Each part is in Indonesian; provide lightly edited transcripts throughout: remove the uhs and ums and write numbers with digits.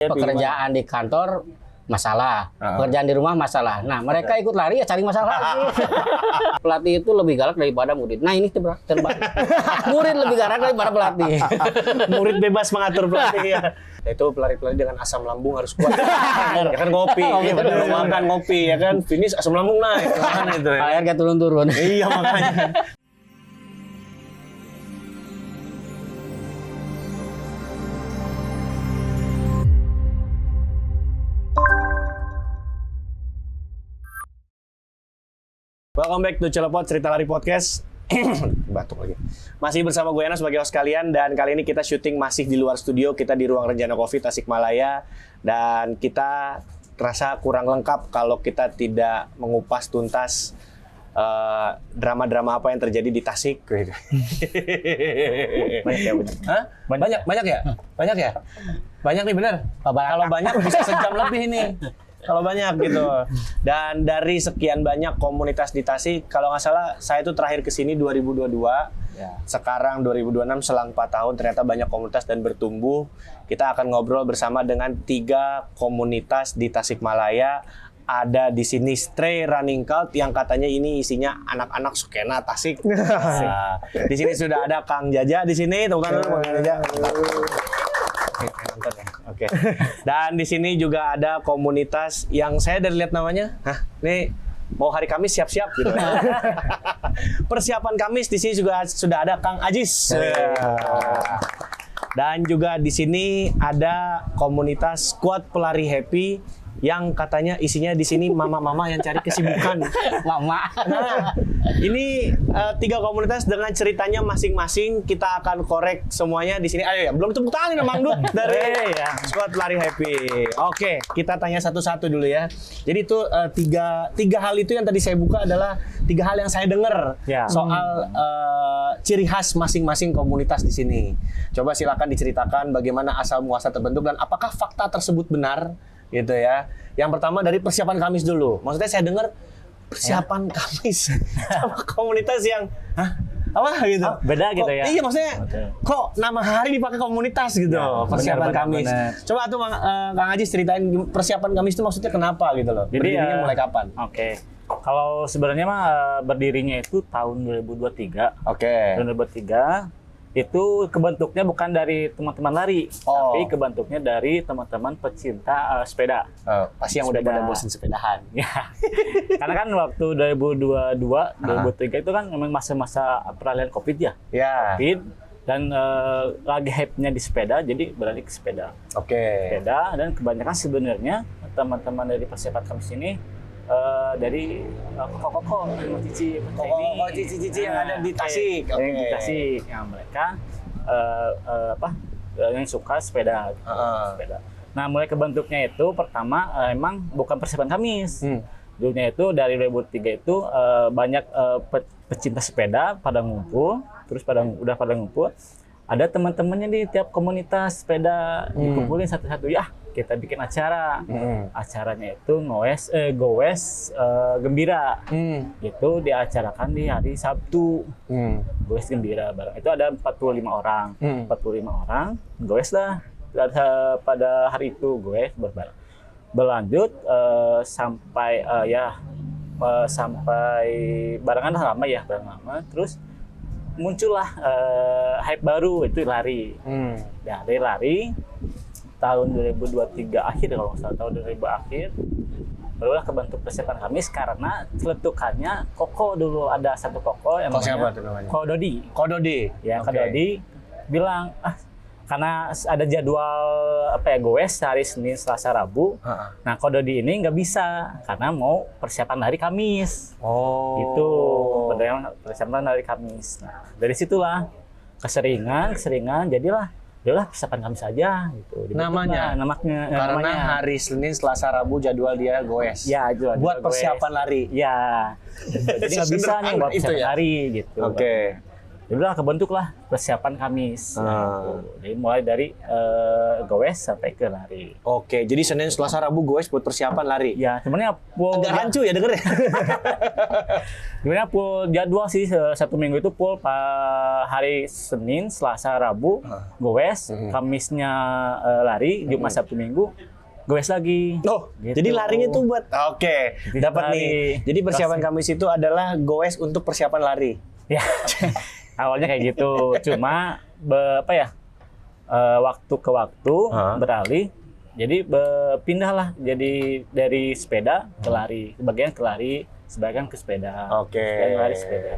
Pekerjaan di kantor masalah, pekerjaan di rumah masalah. Nah, mereka ikut lari ya cari masalah lagi. Pelatih itu lebih galak daripada murid. Nah, ini terbalik. Murid lebih galak daripada pelatih. Murid bebas mengatur pelatih ya. Itu pelari-pelari dengan asam lambung harus kuat. Ya kan ngopi, makan ngopi ya kan, finish asam lambung naik. Mana itu ya? Air kayak turun-turun. Iya makanya. Welcome back to Celepot Cerita Lari Podcast. Batuk lagi. Masih bersama gue Yana sebagai host kalian, dan kali ini kita syuting masih di luar studio. Kita di ruang Renjana Coffee Tasikmalaya, dan kita terasa kurang lengkap kalau kita tidak mengupas tuntas drama-drama apa yang terjadi di Tasik. Banyak ya, banyak. Hah? Banyak ya? Banyak ya? Banyak nih bener. Kalau banyak bisa sejam lebih ini. Kalau banyak gitu. Dan dari sekian banyak komunitas di Tasik, kalau nggak salah saya itu terakhir ke sini 2022. Ya. Sekarang 2026, selang 4 tahun ternyata banyak komunitas dan bertumbuh. Kita akan ngobrol bersama dengan 3 komunitas di Tasikmalaya. Ada di sini Stray Running Cult yang katanya ini isinya anak-anak skena Tasik. Nah, di sini sudah ada Kang Jaja di sini, teman-teman. Kang Jaja. Oke. Dan di sini juga ada komunitas yang saya dari lihat namanya, nih mau hari Kamis siap-siap gitu. Persiapan Kamis di sini juga sudah ada Kang Ajis. Dan juga di sini ada komunitas Squad Pelari Happy yang katanya isinya di sini mama-mama yang cari kesibukan. Mama. Nah, ini 3 komunitas dengan ceritanya masing-masing. Kita akan korek semuanya di sini. Ayo ya, belum tepuk tangan nih Mang Duk dari Squad Pelari Happy. Oke, kita tanya satu-satu dulu ya. Jadi itu tiga hal itu yang tadi saya buka adalah 3 hal yang saya dengar soal ciri khas masing-masing komunitas di sini. Coba silakan diceritakan bagaimana asal muasal terbentuk dan apakah fakta tersebut benar. Gitu ya. Yang pertama dari persiapan Kamis dulu. Maksudnya saya dengar persiapan Kamis sama komunitas yang apa gitu. Beda gitu kok, ya. Iya maksudnya kok nama hari dipakai komunitas gitu. Persiapan Kamis. Bener. Coba tuh Kang Ajis ceritain persiapan Kamis itu maksudnya kenapa gitu loh. Jadi, berdirinya mulai kapan? Oke. Kalau sebenarnya mah berdirinya itu tahun 2023. Oke. Tahun 2023 itu kebentuknya bukan dari teman-teman lari, tapi kebentuknya dari teman-teman pecinta sepeda. Pasti yang udah pada bosan sepedahan. Ya. Karena kan waktu 2022, 2023 itu kan memang masa-masa peralihan Covid ya. Ya. Covid dan lagi hype-nya di sepeda, jadi beralih ke sepeda. Oke. Sepeda, dan kebanyakan sebenarnya teman-teman dari persiapan Kamis ini dari koko-koko, cici yang ada di Tasik. Yang di Tasik, yang mereka yang suka sepeda. Sepeda. Nah, mulai kebentuknya itu pertama emang bukan persiapan Kamis. Dulunya itu dari 2003 itu banyak pecinta sepeda pada ngumpul, terus udah pada ngumpul. Ada teman-temannya di tiap komunitas sepeda dikumpulin satu-satu, ya kita bikin acara. Acaranya itu Goes Gembira. Itu diacarakan di hari Sabtu. Goes Gembira bareng. Itu ada 45 orang. 45 orang goes lah. Pada hari itu goes berbareng. Berlanjut sampai sampai barengan lama ya, bareng lama. Terus muncullah hype baru, itu lari. Dari lari tahun 2023 akhir, kalau nggak salah tahun 2000 akhir, barulah kebentuk persiapan Kamis karena celetukannya Koko dulu. Ada satu Koko yang namanya Kododi. Ya, Kododi bilang karena ada jadwal goes hari Senin, Selasa, Rabu. Nah, Kododi ini nggak bisa karena mau persiapan hari Kamis. Itu persiapan hari Kamis. Nah, dari situlah keseringan jadilah persiapan Kamis saja gitu. Namanya karena hari Senin, Selasa, Rabu jadwal dia goes. Ya, buat persiapan lari. Ya. Jadi nggak bisa nih buat persiapan lari gitu. Oke. Udah kebentuklah persiapan Kamis. Jadi mulai dari goes sampai ke lari. Oke, jadi Senin, Selasa, Rabu goes buat persiapan lari. Ya, sebenarnya Agak rancu ya denger ya. sebenarnya full jadwal sih satu minggu itu full hari Senin, Selasa, Rabu goes, Kamisnya lari, Jumat, Sabtu, Minggu goes lagi. Oh, Gitu. jadi larinya tuh buat Jadi dapat lari. nih. Jadi persiapan Kamis itu adalah goes untuk persiapan lari. Ya, awalnya kayak gitu. Cuma waktu ke waktu beralih. Jadi pindahlah. Jadi dari sepeda ke lari. Sebagian ke lari, sebagian ke sepeda. Oke. Sebagian lari sepeda.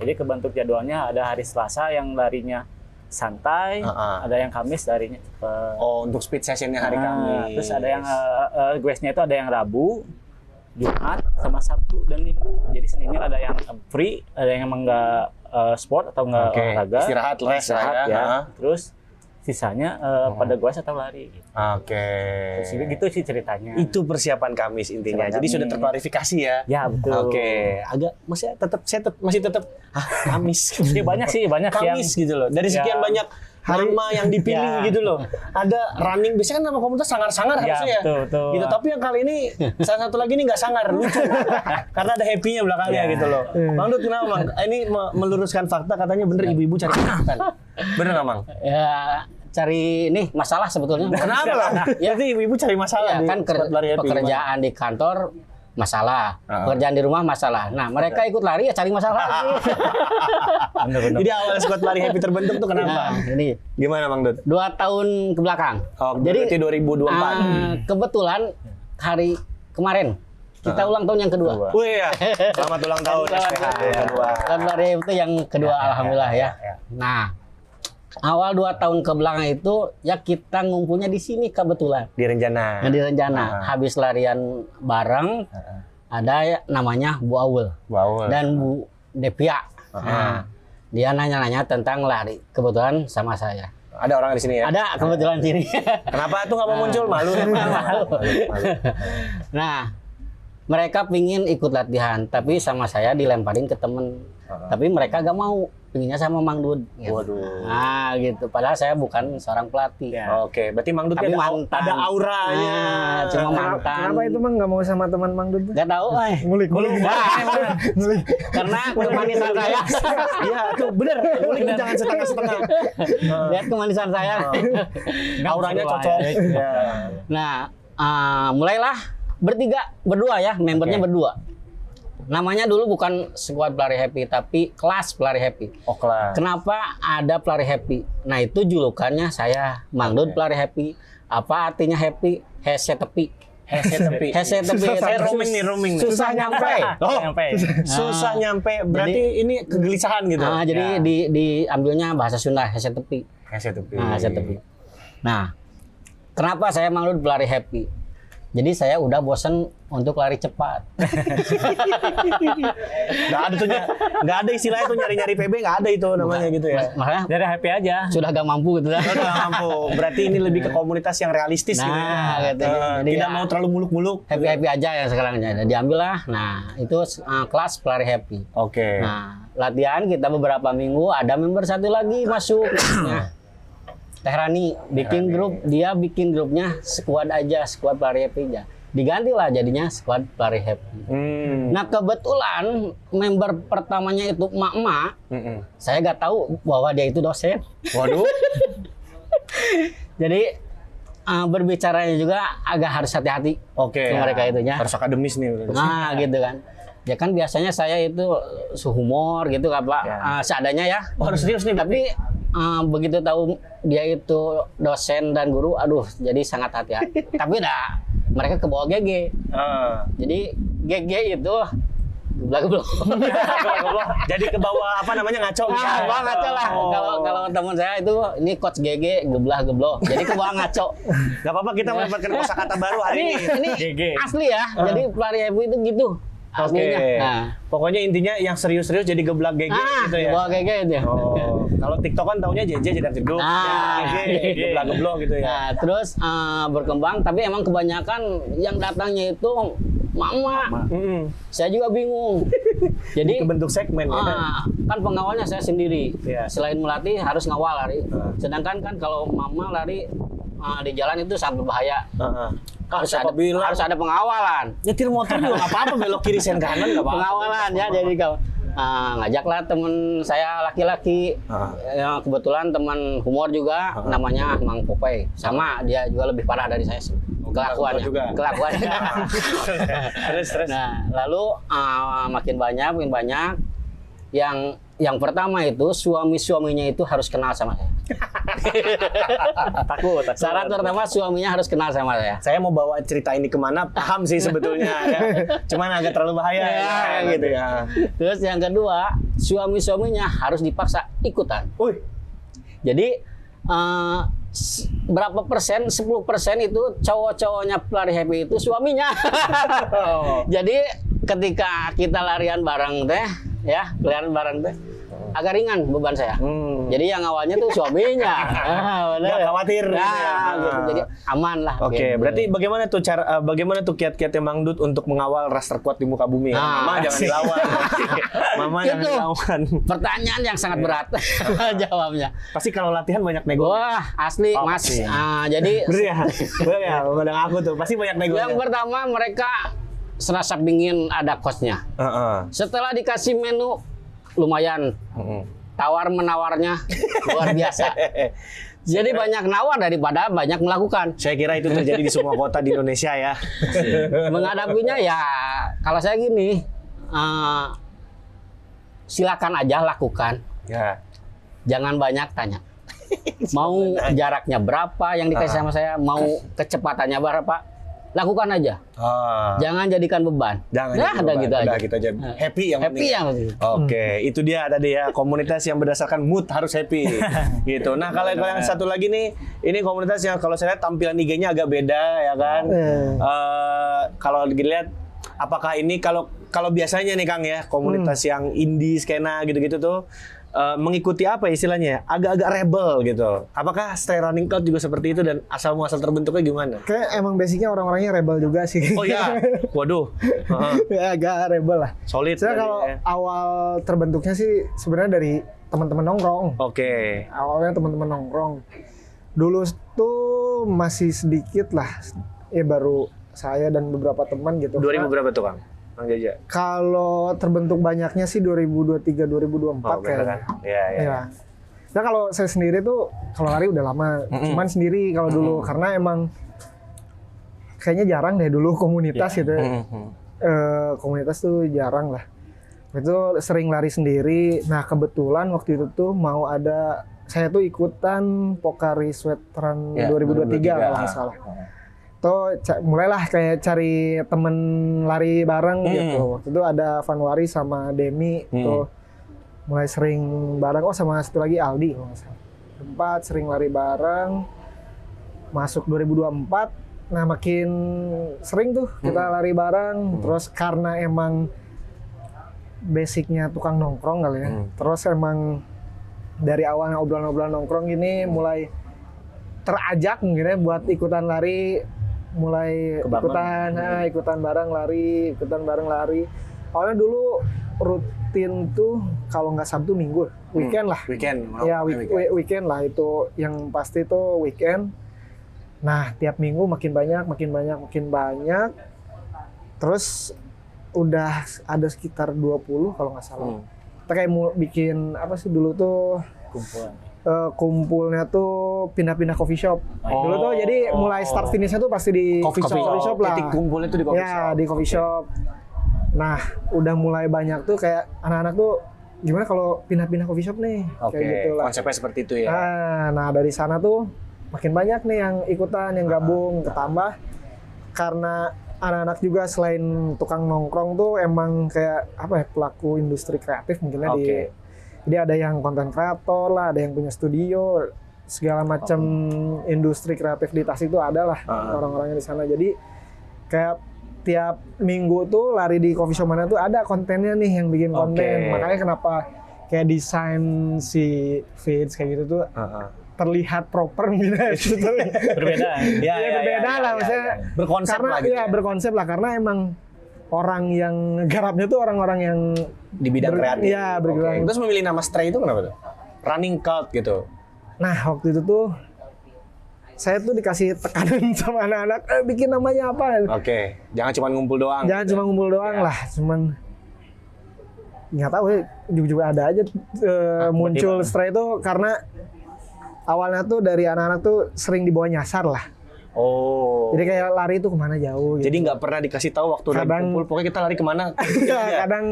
Jadi kebentuk jadwalnya ada hari Selasa yang larinya santai, ada yang Kamis larinya cepet. Oh, untuk speed sessionnya hari Kamis. Terus ada yang goesnya itu ada yang Rabu, Jumat, sama Sabtu dan Minggu. Jadi Seninnya ada yang free, ada yang emang nggak sport atau nggak olahraga. Istirahat, rest Istirahat ya. ya. Terus sisanya pada goes atau lari. Oke. Terus gitu sih ceritanya. Itu persiapan Kamis intinya. Persiapan Jadi sudah Kamis. terklarifikasi ya. Ya betul. Oke, agak masih tetap Kamis. Ya, banyak Kamis gitu loh. Dari sekian Ya. banyak nama yang dipilih Ya. gitu loh. Ada running, biasanya kan nama komunitas sangar-sangar Ya, harusnya ya. betul. Gitu. Tapi yang kali ini salah satu lagi ini nggak sangar, lucu. Karena ada happy-nya belakangnya Ya. gitu loh. Bang Dut, kenapa Bang? Ini meluruskan fakta katanya bener ibu-ibu cari kejutan. Bener nggak Bang? Ya cari nih masalah sebetulnya. Kenapa Bang? Ya. Jadi ibu-ibu cari masalah Ya, di kan Squad Lari Happy. pekerjaan di kantor masalah, pekerjaan di rumah masalah. Nah, mereka ikut lari ya cari masalah lagi. Bener-bener. Jadi awal Squad Lari Happy terbentuk tuh kenapa? Nah, ini Gimana Bang Dut? 2 tahun ke belakang. Oh, berarti 2024. Kebetulan hari kemarin kita ulang tahun yang kedua. Wih ya, selamat ulang tahun SPH yang kedua. Squad Lari itu yang kedua, alhamdulillah ya. Nah, awal 2 tahun ke belakang itu ya kita ngumpulnya di sini kebetulan. Di Renjana. Nah, di Renjana, habis larian bareng, ada ya, namanya Bu Aul Wow. dan Bu Devia. Nah, dia nanya-nanya tentang lari. Kebetulan sama saya. Ada orang di sini ya? Ada kebetulan sini. Kenapa tuh nggak mau muncul? Malu ya? Malu. Nah, mereka pingin ikut latihan, tapi sama saya dilemparin ke temen. Tapi mereka gak mau, pinginnya sama Mang Dud. Gitu. Waduh. Nah, gitu. Padahal saya bukan seorang pelatih. Oke, berarti Mang Dut Tapi ada, mantan. ada auranya. Nah, cuma mantan. Kenapa itu Mang nggak mau sama teman Mang Dut? Gak tahu, Ngulik. karena kemanisan saya. Iya, tuh bener. Ngulik tuh jangan setengah-setengah. Lihat kemanisan saya. Auranya cocok. Ya. Nah, mulailah berdua ya, membernya berdua. Namanya dulu bukan Squad Pelari Happy, tapi Kelas Pelari Happy. Oh, kelas. Kenapa ada Pelari Happy? Nah, itu julukannya saya, Mang Dud Pelari Happy. Apa artinya happy? Hese tepi. Hese tepi. Hese tepi. Saya roaming nih. Susah nyampe. Oh, Sampai. susah nyampe. Berarti ini kegelisahan gitu. Nah, jadi diambilnya bahasa Sunda, hese tepi. Hese tepi. Nah, hese tepi. Nah, kenapa saya Mang Dud Pelari Happy? Jadi saya udah bosen untuk lari cepat. Nggak ada istilahnya tuh nyari-nyari PB, nggak ada itu namanya gitu ya. Makanya Dari happy aja. sudah gak mampu gitu. Nggak mampu. Berarti ini lebih ke komunitas yang realistis gitu ya. Nah, gitu. Jadi Tidak ya, mau terlalu muluk-muluk. happy aja ya sekarang. Nah, diambil lah. Nah, itu kelas pelari happy. Oke. Nah, latihan kita beberapa minggu, ada member satu lagi masuk. Nah, Tehrani bikin grup, dia bikin grupnya squad aja, squad pelari happy aja. Diganti lah jadinya squad pelari happy. Nah, kebetulan member pertamanya itu emak-emak. Saya nggak tahu bahwa dia itu dosen. Waduh. Jadi berbicaranya juga agak harus hati-hati. Oke. Ke mereka itunya. Harus akademis nih. Nah, gitu kan. Ya kan biasanya saya itu sehumor gitu kan Pak. Seadanya ya. Oh, harus serius nih. Tapi begitu tahu dia itu dosen dan guru, aduh jadi sangat hati-hati. Tapi mereka ke bawah GG. Jadi GG itu geblak-geblok. Jadi ke bawah apa namanya ngaco gitu. Bawah ngaco lah. Kalau teman saya itu ini coach GG geblak-geblok. Jadi ke bawah ngaco. Gak apa-apa kita mendapatkan kosakata baru hari ini. Ini GG. asli ya. Jadi pelari happy itu gitu. Aslinya. Oke. Nah. Pokoknya intinya yang serius-serius jadi geblak GG gitu ya. Bawa GG itu. Oh, kalau TikTok kan taunya JJ jadi jeduk. GG geblak-geblok gitu ya. Nah, terus berkembang, tapi emang kebanyakan yang datangnya itu mama. Saya juga bingung. Jadi kebentuk segmen ya. kan pengawalnya saya sendiri. Iya. Selain melatih harus ngawal lari. Sedangkan kan kalau mama lari di jalan itu sangat berbahaya. Harus ada pengawalan. Nyetir motor juga nggak apa-apa, belok kiri sen kanan nggak apa-apa. Pengawalan ya, jadi kau ngajaklah teman saya laki-laki, yang kebetulan teman humor juga, namanya Mang Popeye. Sama dia juga lebih parah dari saya sih. Kelakuannya. Terus. Nah, lalu makin banyak yang pertama itu suaminya itu harus kenal sama saya. Takut. Syarat pertama suaminya harus kenal sama saya. Saya mau bawa cerita ini kemana, paham sih sebetulnya. Ya. Cuman agak terlalu bahaya gitu ya. Terus yang kedua, suaminya harus dipaksa ikutan. Jadi berapa persen? 10% itu cowok-cowoknya pelari happy itu suaminya. Jadi ketika kita larian bareng teh, agak ringan beban saya. Jadi yang awalnya tuh suaminya. Nggak khawatir. Gitu. Jadi aman lah. Oke, berarti bagaimana tuh kiat-kiatnya Mang Dut untuk mengawal ras terkuat di muka bumi? Mama jangan dilawan. Mama jangan dilawan. Pertanyaan yang sangat berat jawabnya. Pasti kalau latihan banyak nego. Wah, asli Mas. Jadi bener ya, memandang aku tuh pasti banyak nego. Yang pertama mereka serasa pingin ada coachnya. Setelah dikasih menu lumayan, tawar menawarnya luar biasa. Jadi banyak nawar daripada banyak melakukan. Saya kira itu terjadi di semua kota di Indonesia ya. Menghadapinya ya kalau saya gini, silakan aja lakukan. Ya. Jangan banyak tanya. Mau jaraknya berapa yang dikasih sama saya, mau kecepatannya berapa, lakukan aja. Jangan jadikan beban. Ada gitu aja. Kita aja happy yang penting. Oke, itu dia tadi ya, komunitas yang berdasarkan mood harus happy. Gitu. Nah, kalau yang satu lagi nih, ini komunitas yang kalau saya lihat tampilan IG-nya agak beda ya kan. Kalau dilihat apakah ini kalau biasanya nih Kang ya, komunitas yang indie skena gitu-gitu tuh mengikuti apa istilahnya? Agak-agak rebel gitu. Apakah Stay Running Club juga seperti itu dan asal muasal terbentuknya gimana? Kayak emang basicnya orang-orangnya rebel juga sih. Oh ya, waduh. Ya, agak rebel lah. Solid. Saya kalau awal terbentuknya sih sebenarnya dari teman-teman nongkrong. Oke. Awalnya teman-teman nongkrong. Dulu tuh masih sedikit lah. Ya baru saya dan beberapa teman gitu. 2000 berapa tuh Kang? Kang Jaja. Kalau terbentuk banyaknya sih 2023 2024 kayaknya. Iya. Nah kalau saya sendiri tuh kalau lari udah lama, cuman sendiri kalau dulu karena emang kayaknya jarang deh dulu komunitas gitu. Komunitas tuh jarang lah. Itu sering lari sendiri. Nah kebetulan waktu itu tuh mau ada saya tuh ikutan Pocari Sweat Run 2023 kalau nggak salah. Tuh mulailah kayak cari temen lari bareng gitu. Waktu itu ada Vanwari sama Demi tuh mulai sering bareng. Sama satu lagi Aldi kalau nggak salah. Tempat sering lari bareng. Masuk 2024, nah makin sering tuh kita lari bareng. Terus karena emang basicnya tukang nongkrong kali ya. Terus emang dari awalnya obrolan-obrolan nongkrong ini mulai terajak mungkin ya buat ikutan lari. Mulai ikutan bareng lari. Awalnya dulu rutin tuh kalau nggak Sabtu Minggu, weekend lah. Weekend lah itu yang pasti tuh weekend. Nah tiap minggu makin banyak. Terus udah ada sekitar 20 kalau nggak salah. Kita kayak mau bikin apa sih dulu tuh? Kumpulnya tuh pindah-pindah coffee shop. Dulu tuh jadi mulai start finishnya tuh pasti di coffee shop lah. Titik kumpulnya tuh di coffee shop. Ya di coffee shop. Nah udah mulai banyak tuh kayak anak-anak tuh gimana kalau pindah-pindah coffee shop nih. Kayak gitu lah. Konsepnya seperti itu ya. Nah dari sana tuh makin banyak nih yang ikutan, yang gabung, ketambah karena anak-anak juga selain tukang nongkrong tuh emang kayak apa ya pelaku industri kreatif mungkinnya Jadi ada yang konten kreator lah, ada yang punya studio, segala macam industri kreatif di Tasik itu ada lah orang-orangnya di sana. Jadi kayak tiap minggu tuh lari di coffee shop mana tuh ada kontennya nih yang bikin konten. Makanya kenapa kayak desain si feeds kayak gitu tuh terlihat proper gitu. Berbeda. Berbeda lah maksudnya. Berkonsep karena, lah gitu. Berkonsep lah karena emang orang yang garapnya tuh orang-orang yang Di bidang kreatif. Iya, bergerak. Oke. Terus memilih nama Stray itu kenapa tuh? Running cult gitu. Nah, waktu itu tuh saya tuh dikasih tekanan sama anak-anak, bikin namanya apa? Oke. Jangan cuma ngumpul doang. Jangan cuma ngumpul doang lah, cuman nggak tahu ya, juga ada aja muncul Stray itu karena awalnya tuh dari anak-anak tuh sering dibawa nyasar lah. Oh. Jadi kayak lari itu kemana jauh gitu. Jadi nggak pernah dikasih tahu waktu lagi Kadang- kumpul, pokoknya kita lari kemana. Kadang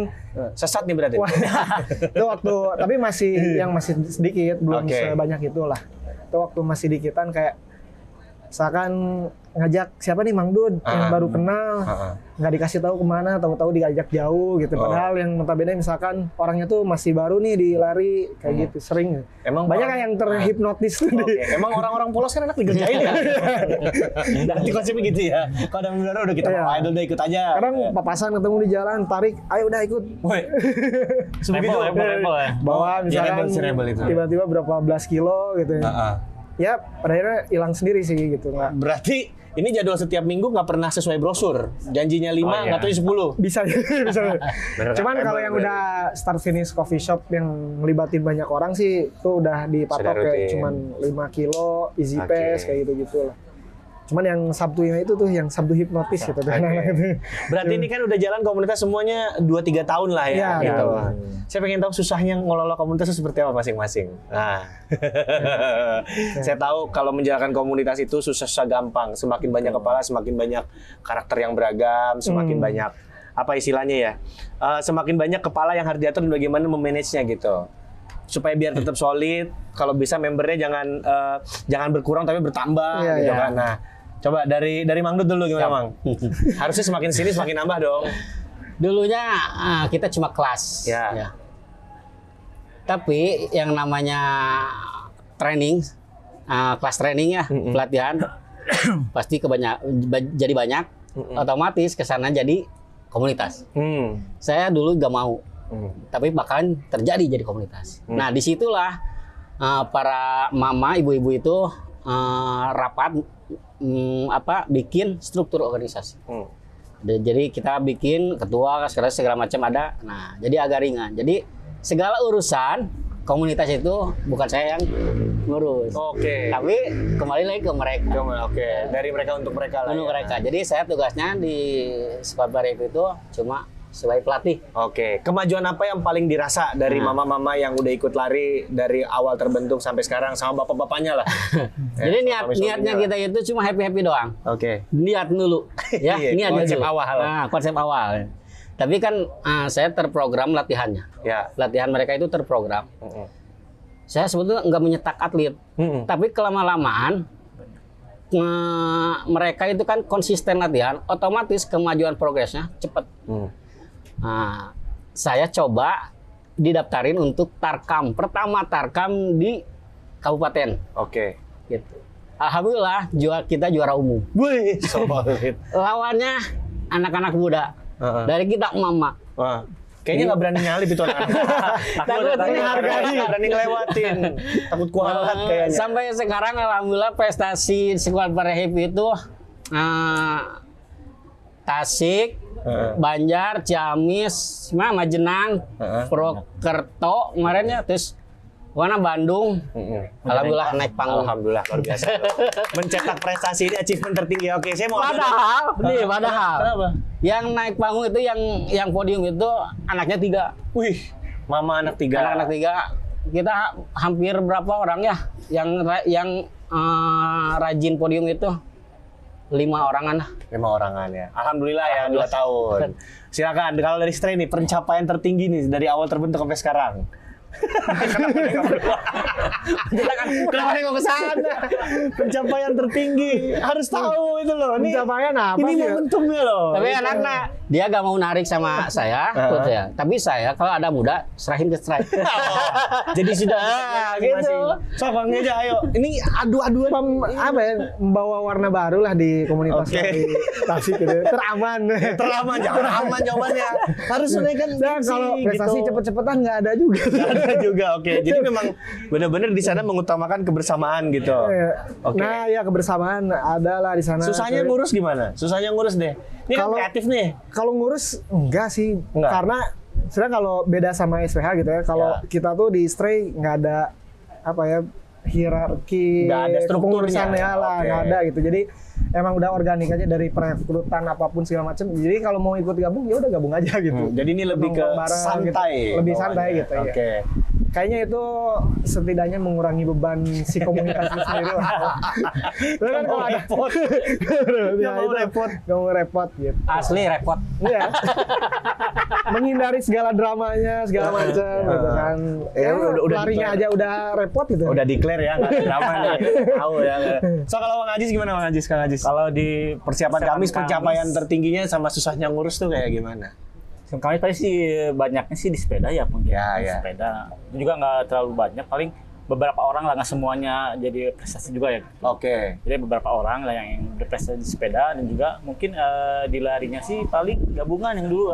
Sesat nih berarti. wah, itu waktu tapi masih sedikit, belum Oke. sebanyak itulah. Itu waktu masih dikitan kayak misalkan ngajak siapa nih Mang Dud yang baru kenal, nggak dikasih tahu kemana, tahu-tahu diajak jauh gitu. Padahal yang notabene misalkan orangnya tuh masih baru nih di lari kayak gitu, sering. Emang Banyak orang- yang terhipnotis tuh. Oke. Emang orang-orang polos kan enak dikerjain ya? Nanti konsepnya gitu ya. Kalau ada benar udah kita Iya. mau idol deh ikut aja. Kadang papasan ketemu di jalan, tarik, ayo udah ikut. Woi. Sebegitu. Rebel ya. Bawa Oh, ya, misalkan rebel itu. tiba-tiba berapa belas kilo gitu ya. Heeh. Ya pada akhirnya hilang sendiri sih gitu, nggak Berarti ini jadwal setiap minggu nggak pernah sesuai brosur. Janjinya 5, nggak tahu 10. bisa bisa. Cuman Bener, kalau yang bener. udah start finish coffee shop yang ngelibatin banyak orang sih itu udah dipatok Sudah kayak rutin. cuman 5 kilo easy Oke. pace kayak gitu-gitu lah. Cuman yang Sabtunya itu tuh yang Sabtu hipnotis gitu tuh anak-anak itu. Berarti ini kan udah jalan komunitas semuanya 2-3 tahun lah ya. Iya, gitu. betul. Saya pengen tahu susahnya ngelola komunitas itu seperti apa masing-masing. Nah, saya tahu kalau menjalankan komunitas itu susah gampang. Semakin banyak kepala, semakin banyak karakter yang beragam, semakin banyak apa istilahnya ya, semakin banyak kepala yang harus diatur dan bagaimana memanage-nya gitu. Supaya biar tetap solid, kalau bisa membernya jangan berkurang tapi bertambah Iya, gitu iya. kan. Nah, coba dari Mang Dud dulu gimana Mang? Harusnya semakin sini semakin nambah dong. Dulunya kita cuma kelas. Ya. Tapi yang namanya training, kelas training ya, pelatihan, pasti jadi banyak, otomatis kesana jadi komunitas. Saya dulu nggak mau, tapi bakalan terjadi jadi komunitas. Nah disitulah para mama, ibu-ibu itu rapat, bikin struktur organisasi. Jadi kita bikin ketua, segala macam ada. Nah, jadi agak ringan. Jadi segala urusan komunitas itu bukan saya yang ngurus. Oke. Tapi kembali lagi ke mereka. Oke. Dari mereka untuk mereka lah. Untuk ya. mereka. Jadi saya tugasnya di Squad Barif itu cuma sebagai pelatih. Oke. Kemajuan apa yang paling dirasa dari mama-mama yang udah ikut lari dari awal terbentuk sampai sekarang sama bapak-bapaknya lah? Jadi suami-suaminya niatnya lah. kita itu cuma happy doang. Oke. Niat dulu, ya. Iya, Niat konsep dulu. awal. Nah, konsep awal. Tapi kan saya terprogram latihannya. Ya. Latihan mereka itu terprogram. Saya sebetulnya nggak menyetak atlet, tapi kelama-lamaan mereka itu kan konsisten latihan, otomatis kemajuan progresnya cepat. Nah, saya coba didaftarin untuk tarkam, pertama tarkam di kabupaten. Oke. Gitu. Alhamdulillah kita juara umum. Wih, solid. Lawannya anak-anak muda dari kita mama. Wah. Kayaknya nggak berani nyalip itu anak-anak. Takut ini hargai. Nggak berani ngelewatin. Takut kualat kayaknya. Sampai sekarang alhamdulillah prestasi Squad Barif itu Tasik, Banjar, Ciamis, Majenang, Purwokerto kemarin ya, terus Bandung. Alhamdulillah naik panggung. Alhamdulillah luar biasa. Mencetak prestasi ini achievement tertinggi. Oke, saya mau Padahal, Kenapa? yang naik panggung itu yang podium itu anaknya 3. Wih, mama anak 3. Anak-anak 3. Kita hampir berapa orang ya yang rajin podium itu 5 orangan lah. 5 orangan ya. Alhamdulillah ya 2 tahun. Silakan kalau dari Stray nih pencapaian tertinggi nih dari awal terbentuk sampai sekarang. Kenapa nggak ke sana? Pencapaian tertinggi harus tahu itu loh. Ini Pencapaian apa ini sih? momentumnya loh. Tapi anak-anak dia gak mau narik sama saya, gitu ya. Tapi saya kalau ada muda serahin ke strike. Jadi sudah gitu. Sok Bang aja ayo. Ini adu-aduan Apa ya, membawa warna baru lah di komunitas Oke. di Tasik gitu. Teraman. teraman, jangan aman jawabannya. Harus menaikkan Nah, kalau prestasi gitu. cepet-cepetan nggak ada juga. Enggak juga, oke. Jadi memang benar-benar di sana mengutamakan kebersamaan gitu. Oke. Nah, ya kebersamaan ada lah di sana. Susahnya ngurus gimana? Susahnya ngurus deh. Ini kan Kalau- kreatif nih. Kalau ngurus enggak sih, Enggak. karena sebenarnya kalau beda sama SPH gitu ya, kalau Ya. kita tuh di Stray nggak ada apa ya hierarki, Nggak ada strukturnya. kepengurusannya lah, Oke. nggak ada gitu. Jadi emang udah organik aja dari perekrutan apapun segala macam. Jadi kalau mau ikut gabung ya udah gabung aja gitu. Jadi ini lebih ke Nongkrong bareng santai. gitu. Lebih santai bawaannya. gitu ya. Oke. Kayaknya itu setidaknya mengurangi beban si komunikasi sendiri lah. Tapi kan kalau ada repot. ya, mau itu repot. nggak mau repot gitu. Asli repot. Iya. Menghindari segala dramanya, segala macam gitu kan. Ya, udah larinya declare. aja udah repot gitu. Udah declare ya, nggak ada drama nih. Tahu ya. So kalau Bang Ajis gimana Bang Ajis? Kang Ajis? Kalau di Persiapan Kamis, pencapaian Kamis, tertingginya sama susahnya ngurus tuh kayak gimana? kami tadi sih banyaknya sih di sepeda ya, Bang. Ya, ya. Sepeda. Itu juga nggak terlalu banyak, paling beberapa orang lah, nggak semuanya jadi prestasi juga ya. Oke. Jadi beberapa orang lah yang berprestasi di sepeda, dan juga mungkin di larinya sih paling gabungan yang dulu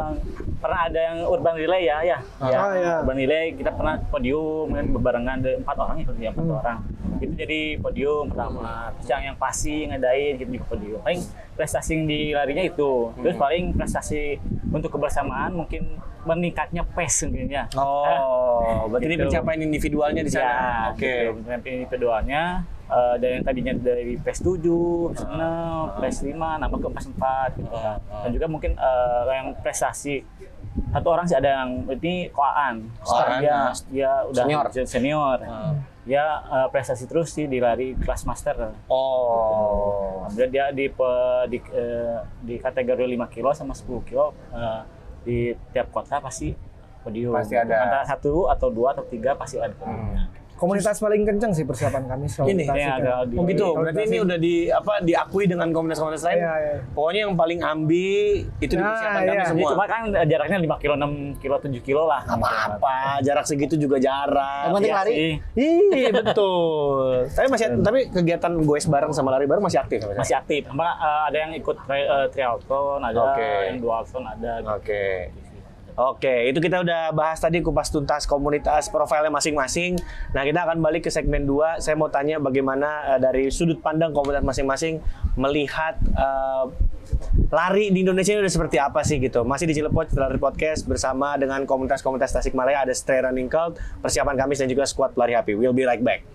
pernah ada yang urban relay ya. Oh, ya. Urban relay kita pernah podium kan bebarengan ada 4 orang ya, 4 orang. Itu jadi podium pertama. Terus yang passing ngadain gitu juga podium. Paling prestasi yang di larinya itu. Terus paling prestasi untuk kebersamaan mungkin meningkatnya pace mungkin ya. Oh, berarti ini Gitu. pencapaian individualnya di sana. Ya, Oke. gitu. Pencapaian individualnya dari yang tadinya dari PES 7, PES 6, PES 5, nambah ke PES 4 gitu kan. Dan juga mungkin yang prestasi satu orang sih ada yang ini Koaan. Koaan, Dia udah senior. Ya prestasi terus sih di lari kelas master. Oh. Kemudian dia di kategori 5 kilo sama 10 kilo di tiap kota pasti podium. Pasti ada. Antara 1 atau 2 atau 3 pasti ada podiumnya. Komunitas paling kenceng sih persiapan kami kalau Ini, tasik yang ya. agak di- Oh gitu. Kalau Berarti ini tasik- udah diakui dengan komunitas-komunitas lain. Iya, iya. Pokoknya yang paling ambi itu di Nah, persiapan iya. kami Jadi semua. cuma kan jaraknya 5 kilo, 6 kilo, 7 kilo lah. Apa-apa, jarak segitu juga jarak. Yang penting Iya lari. sih. Iya betul. Tapi kegiatan goes bareng sama lari bareng masih aktif sampai Masih aktif. Sama ada yang ikut triathlon, ada Oke. yang duathlon, ada. sekarang? Oke. Oke, itu kita udah bahas tadi kupas tuntas komunitas profilnya masing-masing. Nah, kita akan balik ke segmen 2. Saya mau tanya bagaimana dari sudut pandang komunitas masing-masing melihat lari di Indonesia ini udah seperti apa sih gitu. Masih di Cilepot Lari Podcast bersama dengan komunitas-komunitas Tasikmalaya, ada Stray Running Cult, Persiapan Kamis, dan juga Squad Lari Happy. We'll be right back.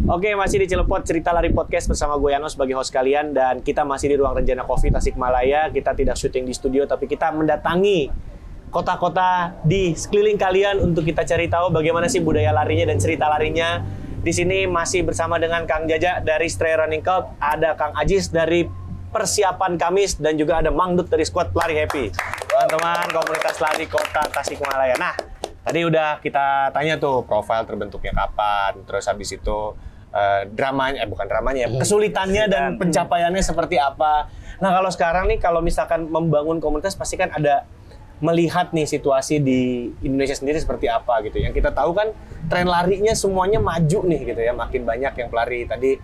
Oke, masih di Cilepot Cerita Lari Podcast bersama gue Yano sebagai host kalian, dan kita masih di Ruang Rencana Coffee Tasikmalaya. Kita tidak syuting di studio, tapi kita mendatangi kota-kota di sekeliling kalian untuk kita cari tahu bagaimana sih budaya larinya dan cerita larinya. Di sini masih bersama dengan Kang Jaja dari Stray Running Cult, ada Kang Ajis dari Persiapan Kamis, dan juga ada Mang Dut dari Squad Lari Happy. Teman-teman komunitas lari kota Tasikmalaya. Nah, tadi udah kita tanya tuh profil terbentuknya kapan, terus habis itu bukan dramanya, kesulitannya dan pencapaiannya seperti apa. Nah, kalau sekarang nih, kalau misalkan membangun komunitas pasti kan ada melihat nih situasi di Indonesia sendiri seperti apa gitu. Yang kita tahu kan tren larinya semuanya maju nih gitu ya, makin banyak yang pelari. Tadi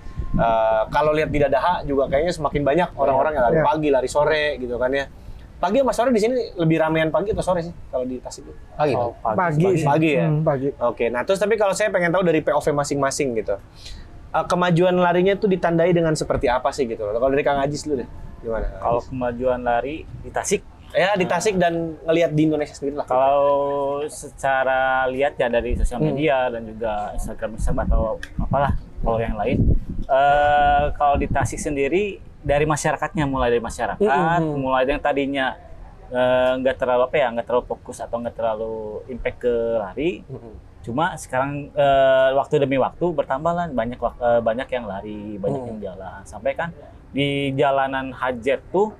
kalau lihat di Dadaha juga kayaknya semakin banyak orang-orang yang lari Iya. pagi, lari sore gitu kan ya. Pagi sama sore di sini lebih ramean pagi atau sore sih kalau di Tasik? Pagi. Oh, Pagi sih. Pagi ya? Pagi. Oke, nah terus tapi kalau saya pengen tahu dari POV masing-masing gitu. Kemajuan larinya tuh ditandai dengan seperti apa sih gitu. Kalau dari Kang Ajis dulu deh, gimana? Kalau kemajuan lari di Tasik, Ya di Tasik dan ngelihat di Indonesia sendiri lah. kalau secara lihat ya dari sosial media dan juga Instagram atau apalah kalau yang lain, kalau di Tasik sendiri dari masyarakatnya, mulai dari masyarakat, mulai yang tadinya nggak terlalu fokus atau nggak terlalu impact ke lari. Cuma sekarang waktu demi waktu bertambah lah, banyak yang lari, banyak yang jalan. Sampai kan di jalanan Hajet tuh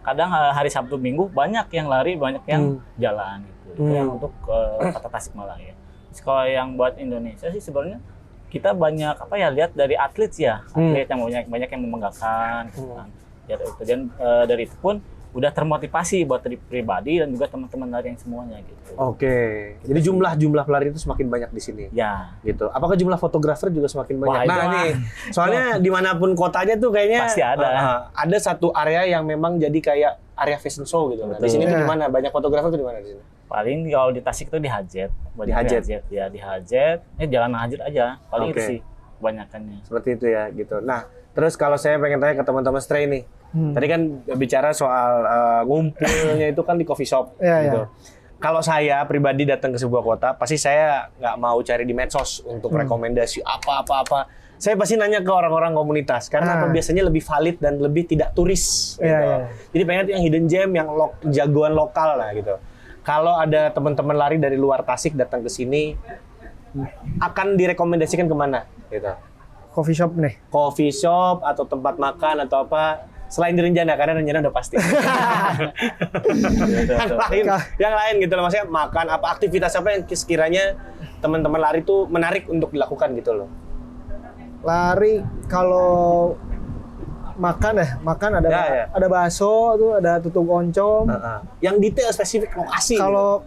kadang hari Sabtu Minggu banyak yang lari, banyak yang jalan gitu. Itu yang untuk kota Tasikmalaya. Terus kalau yang buat Indonesia sih sebenarnya kita banyak lihat dari atlet ya, atlet yang banyak yang membanggakan gitu kan. Ya, itu. Dan dari itu pun udah termotivasi buat diri pribadi dan juga teman-teman lari yang semuanya gitu. Oke. Jadi jumlah pelari itu semakin banyak di sini. Ya, Gitu. Apakah jumlah fotografer juga semakin banyak? Wah, itu Nah, mah. nih. Soalnya dimanapun kotanya tuh kayaknya Pasti ada. ada satu area yang memang jadi kayak area fashion show gitu. Nah, di sini tuh Ya. di mana? Banyak fotografer tuh di mana di sini? paling kalau di Tasik tuh di Hajet. Di Hajet? Ya, di Hajet. Jalan Hajet aja. Paling Oke. itu sih kebanyakannya. Seperti itu ya, gitu. Nah, terus kalau saya pengen tanya ke teman-teman Stray nih. Tadi kan bicara soal ngumpulnya itu kan di coffee shop Iya, gitu. iya. Kalau saya pribadi datang ke sebuah kota, pasti saya nggak mau cari di medsos untuk rekomendasi apa-apa. Saya pasti nanya ke orang-orang komunitas karena apa biasanya lebih valid dan lebih tidak turis. Gitu. Iya, iya. Jadi pengen yang hidden gem, yang jagoan lokal lah gitu. Kalau ada teman-teman lari dari luar Tasik datang ke sini, akan direkomendasikan kemana? Gitu. Coffee shop nih. Coffee shop atau tempat makan atau apa? Selain di Renjana, karena Renjana udah pasti. yang lain gitu loh, maksudnya makan apa, aktivitas apa yang sekiranya teman-teman lari tuh menarik untuk dilakukan gitu loh. Lari kalau makan ada Ya, ya. ada bakso tuh, ada tutuk oncom. Yang detail spesifik lokasi. Kalau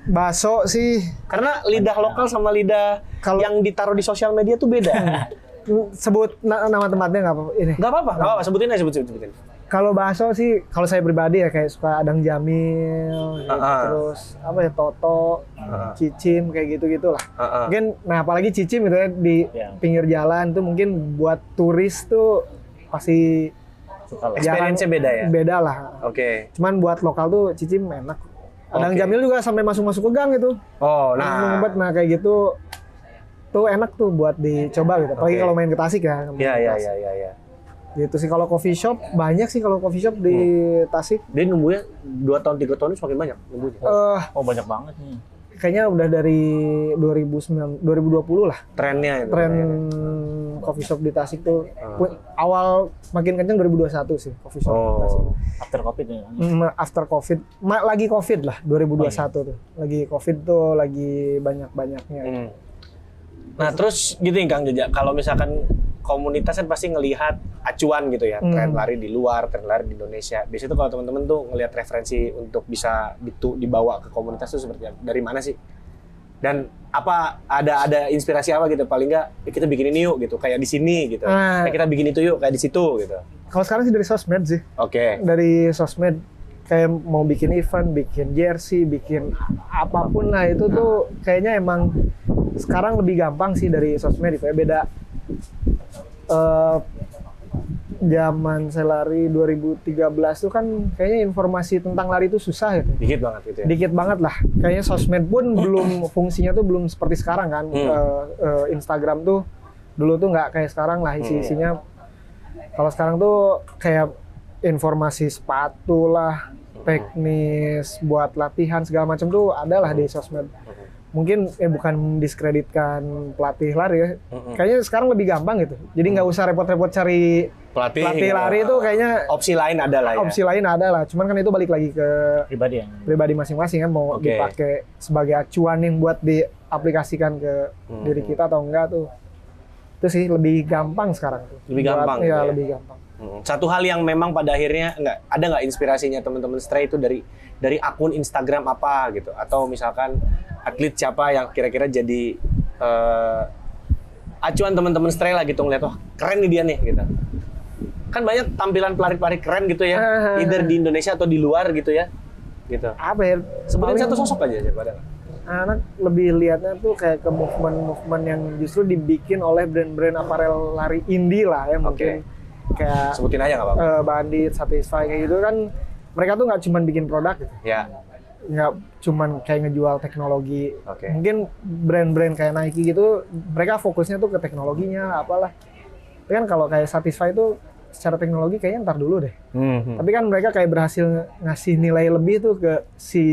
bakso sih gitu. Karena lidah lokal sama lidah Kalau- yang ditaruh di sosial media tuh beda. sebut nama tempatnya nggak apa ini. Gak apa-apa, sebutin aja sebutin. Kalau bakso sih, kalau saya pribadi ya kayak suka Adang Jamil, gitu. Terus apa ya Toto, Cicim kayak gitu-gitulah. Mungkin, nah apalagi Cicim gitu ya di Ya. pinggir jalan tuh mungkin buat turis tuh pasti Suka lah. Experience-nya beda ya? Beda lah. Oke. Cuman buat lokal tuh Cicim enak. Adang Oke. Jamil juga sampai masuk-masuk ke gang gitu. Oh, Ngumpet, nah kayak gitu tuh enak tuh buat dicoba gitu. Apalagi Oke. kalau main ke Tasik ya. Iya. Gitu sih kalau coffee shop banyak sih kalau coffee shop di Tasik. Dia nunggunya 2 tahun 3 tahun ini semakin banyak nunggunya. Oh, banyak banget nih. Kayaknya udah dari 2020 lah. Trennya itu. Tren coffee shop di Tasik tuh awal makin kenceng 2021 sih coffee shop di Tasik. Oh. After COVID nih. After COVID, lagi COVID lah 2021 tuh. Lagi COVID tuh lagi banyak-banyaknya. Nah, terus gitu nih Kang Jaja, kalau misalkan komunitas kan pasti ngelihat acuan gitu ya, tren lari di luar, tren lari di Indonesia. Biasanya tuh kalau teman-teman tuh ngelihat referensi untuk bisa dibawa ke komunitas tuh seperti apa? Dari mana sih? Dan apa ada inspirasi apa gitu? Paling nggak kita bikin ini yuk gitu, kayak di sini gitu. Kayak kita bikin itu yuk kayak di situ gitu. Kalau sekarang sih dari sosmed sih. Oke. Dari sosmed kayak mau bikin event, bikin jersey, bikin apapun lah itu tuh kayaknya emang sekarang lebih gampang sih dari sosmed itu ya. Beda zaman saya lari 2013 tuh kan kayaknya informasi tentang lari itu susah gitu. Dikit banget gitu ya. Dikit banget lah. Kayaknya sosmed pun belum fungsinya tuh belum seperti sekarang kan. Instagram tuh dulu tuh nggak kayak sekarang lah isi-isinya. Kalau sekarang tuh kayak informasi sepatu lah, teknis buat latihan segala macam tuh ada lah di sosmed. Mungkin bukan diskreditkan pelatih lari ya. Kayaknya sekarang lebih gampang gitu. Jadi nggak usah repot-repot cari pelatih gitu. lari itu kayaknya Opsi lain ada lah ya. opsi lain ada lah. Cuman kan itu balik lagi ke Pribadi yang pribadi masing-masing kan mau Oke. dipakai sebagai acuan yang buat diaplikasikan ke diri kita atau enggak tuh. Itu sih lebih gampang sekarang tuh. Lebih gampang Iya, gitu ya? lebih gampang. Satu hal yang memang pada akhirnya ada nggak inspirasinya teman-teman Stray itu dari akun Instagram apa gitu, atau misalkan atlet siapa yang kira-kira jadi acuan teman-teman Stray lah gitu, ngeliat wah keren nih dia nih gitu. Kan banyak tampilan pelari-pelari keren gitu ya, either di Indonesia atau di luar gitu ya, gitu. Apa ya? Sebutin paling satu sosok aja siapa ada. Anak lebih lihatnya tuh kayak ke movement-movement yang justru dibikin oleh brand-brand aparel lari indie lah ya mungkin. Kayak Sebutin aja nggak apa-apa. Bandit, Satisfy kayak gitu kan mereka tuh nggak cuman bikin produk gitu. Ya, Nggak cuman kayak ngejual teknologi. Oke. Mungkin brand-brand kayak Nike gitu mereka fokusnya tuh ke teknologinya apalah. Tapi kan kalau kayak Satisfy itu secara teknologi kayaknya ntar dulu deh. Tapi kan mereka kayak berhasil ngasih nilai lebih tuh ke si